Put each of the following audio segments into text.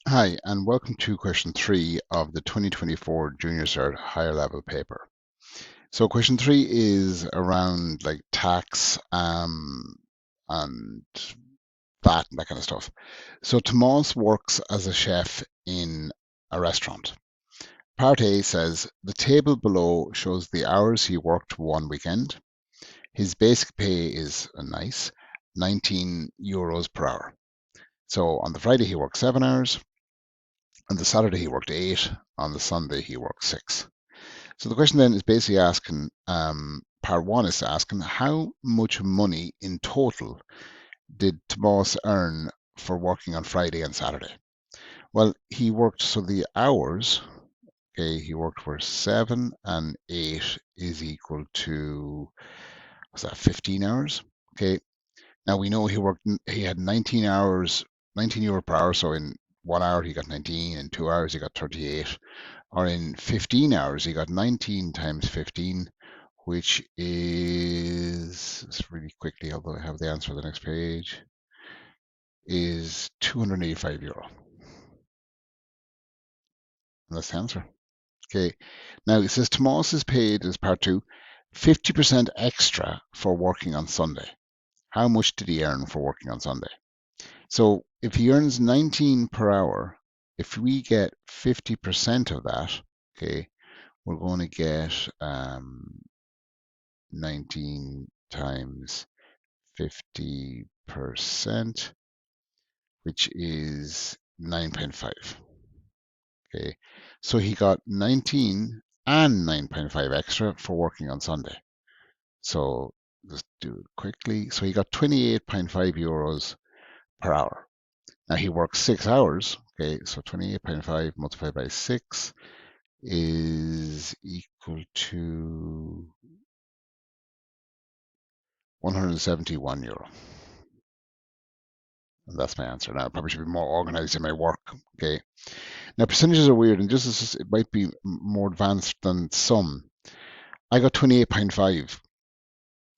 Hi, and welcome to question 3 of the 2024 Junior Cert Higher Level paper. So question 3 is around like tax and VAT and that kind of stuff. So Tomas works as a chef in a restaurant. Part A says the table below shows the hours he worked one weekend. His basic pay is nice, 19 euros per hour. So on the Friday he worked 7 hours. On the Saturday he worked 8. On the Sunday he worked 6. So the question then is basically asking, part one is asking how much money in total did Tomas earn for working on Friday and Saturday? Well, he worked, so the hours, okay, he worked for 7 and 8 is equal to, what's that, 15 hours? Okay, now we know he had 19 hours, 19 euro per hour, so in 1 hour he got 19, in 2 hours he got 38, or in 15 hours he got 19 times 15, which is, let's really quickly, although I have the answer on the next page, is 285 euro. And that's the answer. Okay. Now it says Tomas is paid as part two 50% extra for working on Sunday. How much did he earn for working on Sunday? So if he earns 19 per hour, if we get 50% of that, okay, we're going to get 19 times 50%, which is 9.5. Okay, so he got 19 and 9.5 extra for working on Sunday. So let's do it quickly. So he got 28.5 euros per hour. Now he works 6 hours. Okay, so 28.5 multiplied by 6 is equal to 171 euro. And that's my answer. Now I probably should be more organized in my work. Okay. Now percentages are weird, and just as it might be more advanced than some. I got 28.5.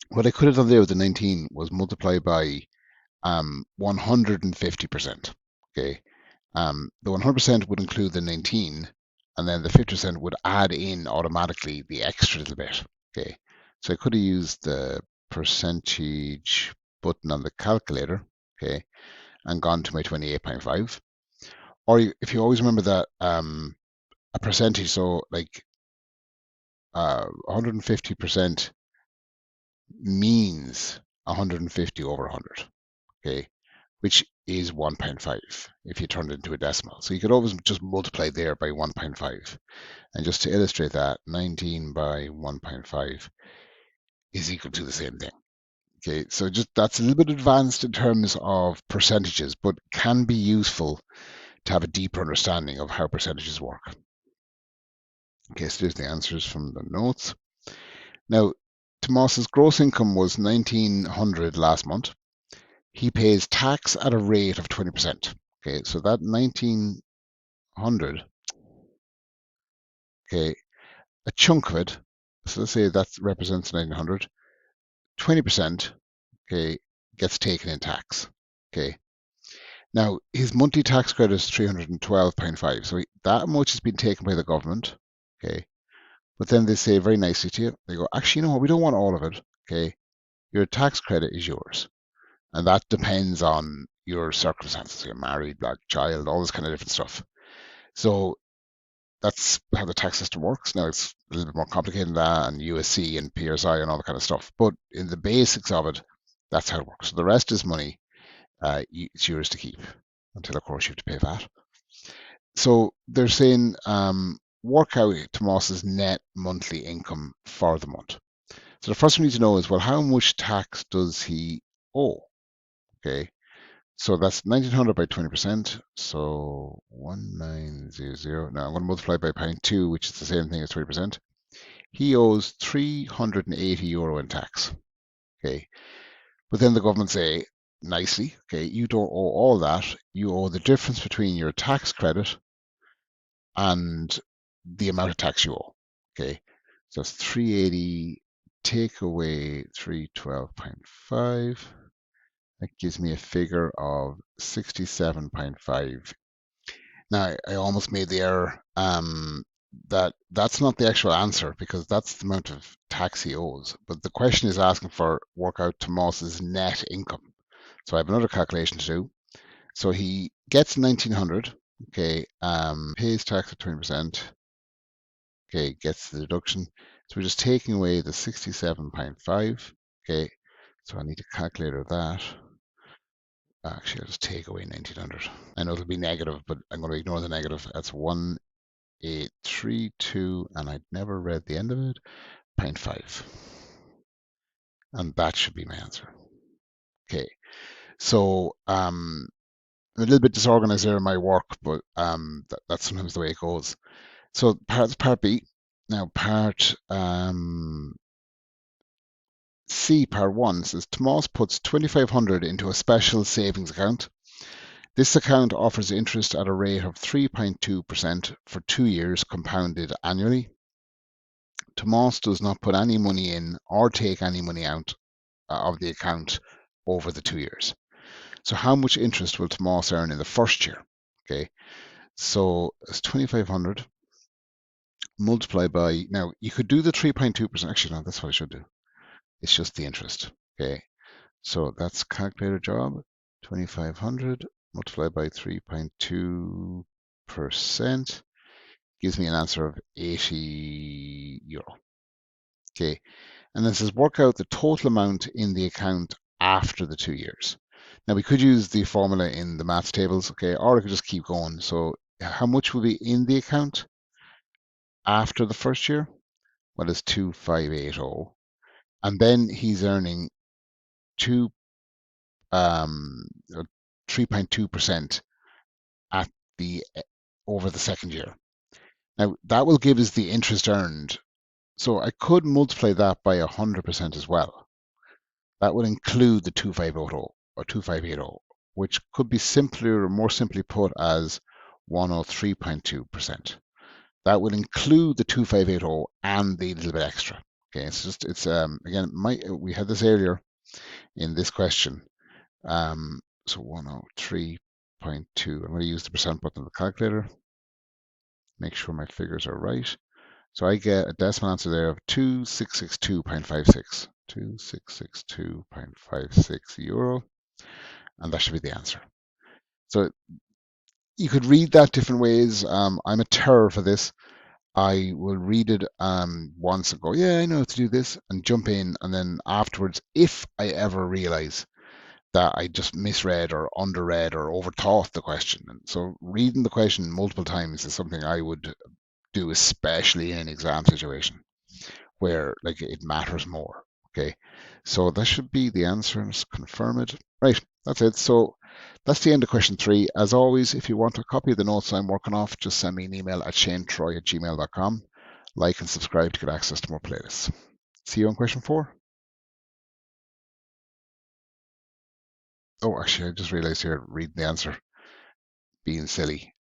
What I could have done there with the 19 was multiply by 150%. Okay. The 100% would include the 19, and then the 50% would add in automatically the extra little bit. Okay. So I could have used the percentage button on the calculator. Okay. And gone to my 28.5. Or if you always remember that a percentage, so like 150% means 150 over 100, okay, which is 1.5 if you turn it into a decimal. So you could always just multiply there by 1.5. And just to illustrate that, 19 by 1.5 is equal to the same thing. Okay, so just that's a little bit advanced in terms of percentages, but can be useful to have a deeper understanding of how percentages work. Okay, so there's the answers from the notes. Now, Tomas's gross income was 1900 last month. He pays tax at a rate of 20%. Okay, so that 1900, okay, a chunk of it, so let's say that represents 1900, 20%, okay, gets taken in tax. Okay, now his monthly tax credit is 312.5, so that much has been taken by the government. Okay, but then they say very nicely to you, they go, actually, you know what, we don't want all of it. Okay, your tax credit is yours. And that depends on your circumstances. You're married, black child, all this kind of different stuff. So that's how the tax system works. Now it's a little bit more complicated than that, and USC and PSI and all that kind of stuff. But in the basics of it, that's how it works. So the rest is money. It's yours to keep until, of course, you have to pay VAT. So they're saying work out Tomas's net monthly income for the month. So the first thing we need to know is, well, how much tax does he owe? Okay. So that's 1900 by 20%. So 1900. Now I'm going to multiply by 0.2, which is the same thing as 20%. He owes 380 euro in tax. Okay. But then the government say nicely, okay, you don't owe all that. You owe the difference between your tax credit and the amount of tax you owe. Okay. So it's 380, take away 312.5. That gives me a figure of 67.5. Now, I almost made the error. That's not the actual answer because that's the amount of tax he owes. But the question is asking for work out Tomas's net income. So I have another calculation to do. So he gets 1900. Okay, pays tax at 20%. Okay, gets the deduction. So we're just taking away the 67.5. Okay, so I need a calculator of that. Actually, I'll just take away 1900. I know it'll be negative, but I'm going to ignore the negative. That's 1832, and I'd never read the end of it, 0.5. And that should be my answer. Okay, so I'm a little bit disorganized there in my work, but that's sometimes the way it goes. So part B. Now part C, part 1 says Tomas puts 2,500 into a special savings account. This account offers interest at a rate of 3.2% for 2 years compounded annually. Tomas does not put any money in or take any money out of the account over the 2 years. So how much interest will Tomas earn in the first year? Okay, so it's 2,500 multiplied by, now you could do the 3.2%. Actually, no, that's what I should do. It's just the interest. Okay, so that's calculator job, 2,500 multiplied by 3.2% gives me an answer of €80. Okay, and then it says work out the total amount in the account after the 2 years. Now we could use the formula in the maths tables, okay, or I could just keep going. So how much will be in the account after the first year? Well, it's 2,580, and then he's earning two 3.2% at the over the second year. Now that will give us the interest earned. So I could multiply that by 100% as well. That would include the 2,580 or 2,580, which could be simpler or more simply put as 103.2%. That would include the 2,580 and the little bit extra. Okay, it's again, we had this earlier in this question. So 103.2. I'm going to use the percent button of the calculator. Make sure my figures are right. So I get a decimal answer there of 2662.56. 2662.56 euro. And that should be the answer. So you could read that different ways. I'm a terror for this. I will read it once and go, yeah, I know how to do this, and jump in. And then afterwards, if I ever realize that I just misread or underread or overthought the question. And so reading the question multiple times is something I would do, especially in an exam situation where like it matters more. Okay, so that should be the answer. Let's confirm it. Right, that's it. So that's the end of question 3. As always, if you want a copy of the notes I'm working off, just send me an email at shanetroy@gmail.com. Like and subscribe to get access to more playlists. See you on question 4. Oh, actually, I just realized here, reading the answer, being silly.